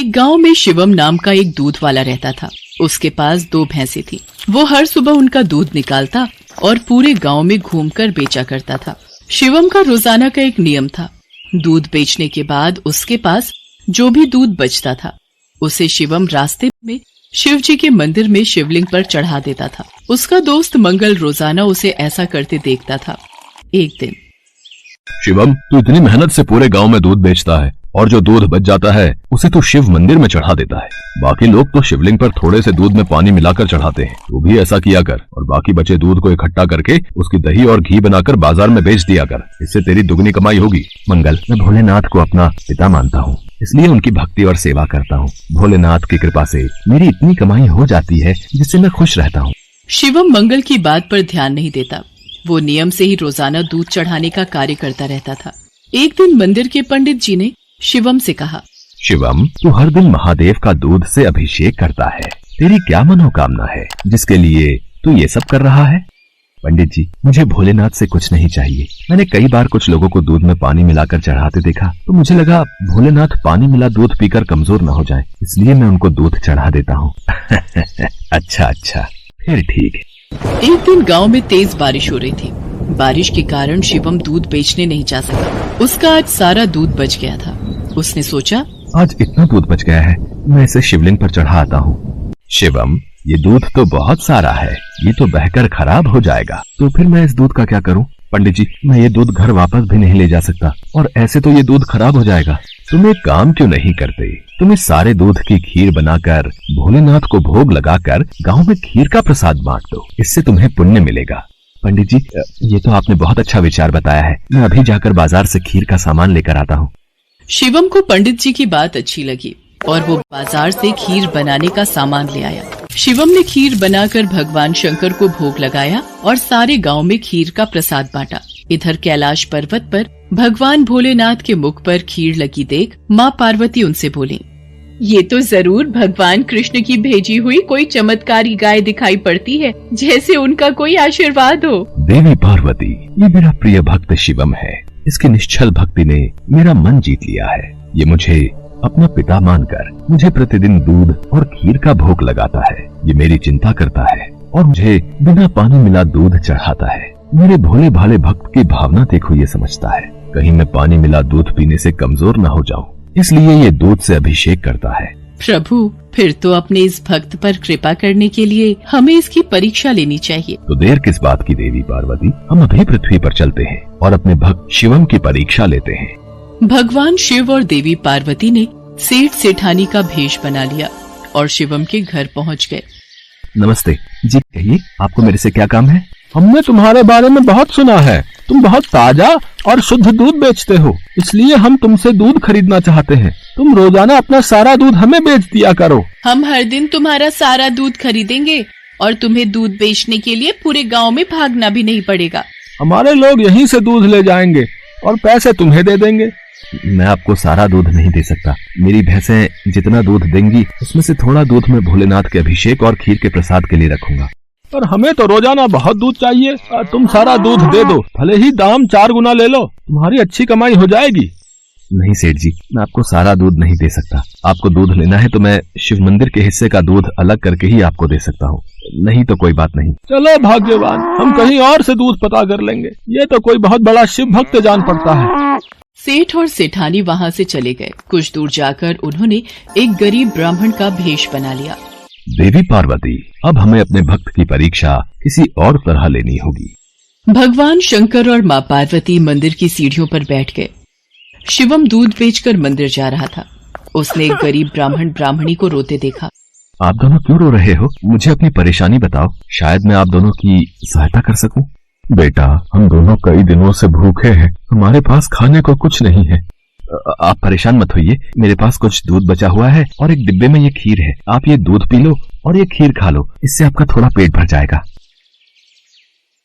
एक गांव में शिवम नाम का एक दूध वाला रहता था। उसके पास 2 भैंसें थी। वो हर सुबह उनका दूध निकालता और पूरे गांव में घूमकर बेचा करता था। शिवम का रोजाना का एक नियम था। दूध बेचने के बाद उसके पास जो भी दूध बचता था उसे शिवम रास्ते में शिव जी के मंदिर में शिवलिंग पर चढ़ा देता था। उसका दोस्त मंगल रोजाना उसे ऐसा करते देखता था। एक दिन, शिवम, तू इतनी मेहनत से पूरे गांव में दूध बेचता है और जो दूध बच जाता है उसे तू शिव मंदिर में चढ़ा देता है। बाकी लोग तो शिवलिंग पर थोड़े से दूध में पानी मिलाकर चढ़ाते हैं। तू भी ऐसा किया कर और बाकी बचे दूध को इकट्ठा करके उसकी दही और घी बनाकर बाजार में बेच दिया कर। इससे तेरी दुगनी कमाई होगी। मंगल, मैं भोलेनाथ को अपना पिता मानता हूँ, इसलिए उनकी भक्ति और सेवा करता हूँ। भोलेनाथ की कृपा से मेरी इतनी कमाई हो जाती है जिससे मैं खुश रहता हूँ। शिवम मंगल की बात पर ध्यान नहीं देता। वो नियम से ही रोजाना दूध चढ़ाने का कार्य करता रहता था। एक दिन मंदिर के पंडित जी ने शिवम से कहा, शिवम, तू हर दिन महादेव का दूध से अभिषेक करता है। तेरी क्या मनोकामना है जिसके लिए तू ये सब कर रहा है? पंडित जी, मुझे भोलेनाथ से कुछ नहीं चाहिए। मैंने कई बार कुछ लोगों को दूध में पानी मिलाकर चढ़ाते देखा तो मुझे लगा भोलेनाथ पानी मिला दूध पीकर कमजोर न हो जाए, इसलिए मैं उनको दूध चढ़ा देता हूँ। अच्छा, फिर ठीक है। एक दिन गांव में तेज बारिश हो रही थी। बारिश के कारण शिवम दूध बेचने नहीं जा सका। उसका आज सारा दूध बच गया था। उसने सोचा, आज इतना दूध बच गया है, मैं इसे शिवलिंग पर चढ़ा आता हूँ। शिवम, ये दूध तो बहुत सारा है, ये तो बहकर खराब हो जाएगा। तो फिर मैं इस दूध का क्या करूँ? पंडित जी, मैं ये दूध घर वापस भी नहीं ले जा सकता और ऐसे तो ये दूध खराब हो जाएगा। तुम एक काम क्यों नहीं करते? तुम इस सारे दूध की खीर बनाकर भोलेनाथ को भोग लगाकर गांव में खीर का प्रसाद बांट दो, इससे तुम्हें पुण्य मिलेगा। पंडित जी, ये तो आपने बहुत अच्छा विचार बताया है। मैं अभी जाकर बाजार से खीर का सामान लेकर आता हूँ। शिवम को पंडित जी की बात अच्छी लगी और वो बाजार से खीर बनाने का सामान ले आया। शिवम ने खीर बनाकर भगवान शंकर को भोग लगाया और सारे गांव में खीर का प्रसाद बांटा। इधर कैलाश पर्वत पर भगवान भोलेनाथ के मुख पर खीर लगी देख माँ पार्वती उनसे बोली, ये तो जरूर भगवान कृष्ण की भेजी हुई कोई चमत्कारी गाय दिखाई पड़ती है, जैसे उनका कोई आशीर्वाद हो। देवी पार्वती, ये मेरा प्रिय भक्त शिवम है। इसकी निश्चल भक्ति ने मेरा मन जीत लिया है। ये मुझे अपना पिता मानकर मुझे प्रतिदिन दूध और खीर का भोग लगाता है। ये मेरी चिंता करता है और मुझे बिना पानी मिला दूध चढ़ाता है। मेरे भोले भाले भक्त की भावना देखो, ये समझता है कहीं मैं पानी मिला दूध पीने से कमजोर न हो जाऊं, इसलिए ये दूध से अभिषेक करता है। प्रभु, फिर तो अपने इस भक्त पर कृपा करने के लिए हमें इसकी परीक्षा लेनी चाहिए। तो देर किस बात की देवी पार्वती, हम अभी पृथ्वी पर चलते हैं और अपने भक्त शिवम की परीक्षा लेते हैं। भगवान शिव और देवी पार्वती ने सेठ सेठानी का भेष बना लिया और शिवम के घर पहुंच गए। नमस्ते जी, कहिए आपको मेरे से क्या काम है? हमने तुम्हारे बारे में बहुत सुना है। तुम बहुत ताजा और शुद्ध दूध बेचते हो, इसलिए हम तुमसे दूध खरीदना चाहते हैं। तुम रोजाना अपना सारा दूध हमें बेच दिया करो। हम हर दिन तुम्हारा सारा दूध खरीदेंगे और तुम्हें दूध बेचने के लिए पूरे गांव में भागना भी नहीं पड़ेगा। हमारे लोग यहीं से दूध ले जाएंगे और पैसे तुम्हें दे देंगे। मैं आपको सारा दूध नहीं दे सकता। मेरी भैंसें जितना दूध देंगी उसमें से थोड़ा दूध मैं भोलेनाथ के अभिषेक और खीर के प्रसाद के लिए रखूंगा। पर हमें तो रोजाना बहुत दूध चाहिए। तुम सारा दूध दे दो, भले ही दाम 4 गुना ले लो, तुम्हारी अच्छी कमाई हो जाएगी। नहीं सेठ जी, मैं आपको सारा दूध नहीं दे सकता। आपको दूध लेना है तो मैं शिव मंदिर के हिस्से का दूध अलग करके ही आपको दे सकता हूँ, नहीं तो कोई बात नहीं। चलो भाग्यवान, हम कहीं और से दूध पता कर लेंगे। ये तो कोई बहुत बड़ा शिव भक्त जान पड़ता है। सेठ और सेठानी वहाँ से चले गए। कुछ दूर जाकर उन्होंने एक गरीब ब्राह्मण का भेष बना लिया। देवी पार्वती, अब हमें अपने भक्त की परीक्षा किसी और तरह लेनी होगी। भगवान शंकर और माँ पार्वती मंदिर की सीढ़ियों पर बैठ गए। शिवम दूध बेचकर मंदिर जा रहा था। उसने एक गरीब ब्राह्मण ब्राह्मणी को रोते देखा। आप दोनों क्यों रो रहे हो? मुझे अपनी परेशानी बताओ, शायद मैं आप दोनों की सहायता कर सकूं। बेटा, हम दोनों कई दिनों से भूखे हैं, हमारे पास खाने को कुछ नहीं है। आप परेशान मत होइए, मेरे पास कुछ दूध बचा हुआ है और एक डिब्बे में ये खीर है। आप ये दूध पी लो और ये खीर खा लो, इससे आपका थोड़ा पेट भर जाएगा।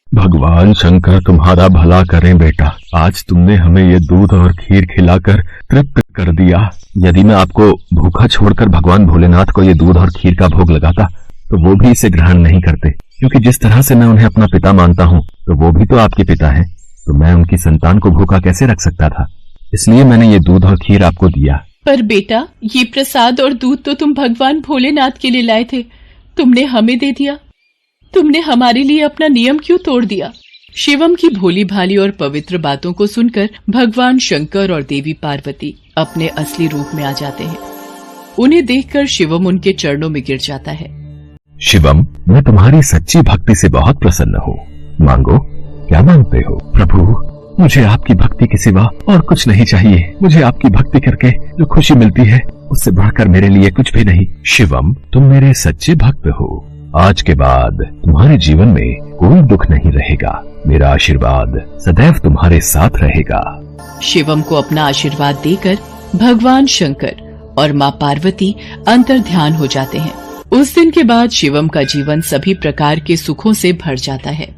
भगवान शंकर तुम्हारा भला करें बेटा, आज तुमने हमें ये दूध और खीर खिलाकर तृप्त कर दिया। यदि मैं आपको भूखा छोड़कर भगवान भोलेनाथ को ये दूध और खीर का भोग लगाता तो वो भी इसे ग्रहण नहीं करते, क्योंकि जिस तरह से मैं उन्हें अपना पिता मानता हूँ तो वो भी तो आपके पिता हैं। तो मैं उनकी संतान को भूखा कैसे रख सकता था, इसलिए मैंने ये दूध और खीर आपको दिया। पर बेटा, ये प्रसाद और दूध तो तुम भगवान भोलेनाथ के लिए लाए थे, तुमने हमें दे दिया। तुमने हमारे लिए अपना नियम क्यों तोड़ दिया? शिवम की भोली भाली और पवित्र बातों को सुनकर भगवान शंकर और देवी पार्वती अपने असली रूप में आ जाते हैं। उन्हें देखकर शिवम उनके चरणों में गिर जाता है। शिवम, मैं तुम्हारी सच्ची भक्ति से बहुत प्रसन्न हूँ। मांगो, क्या मांगते हो? प्रभु, मुझे आपकी भक्ति के सिवा और कुछ नहीं चाहिए। मुझे आपकी भक्ति करके जो खुशी मिलती है, उससे बढ़कर मेरे लिए कुछ भी नहीं। शिवम, तुम मेरे सच्चे भक्त हो। आज के बाद तुम्हारे जीवन में कोई दुख नहीं रहेगा। मेरा आशीर्वाद सदैव तुम्हारे साथ रहेगा। शिवम को अपना आशीर्वाद देकर भगवान शंकर और माँ पार्वती अंतर्ध्यान हो जाते हैं। उस दिन के बाद शिवम का जीवन सभी प्रकार के सुखों से भर जाता है।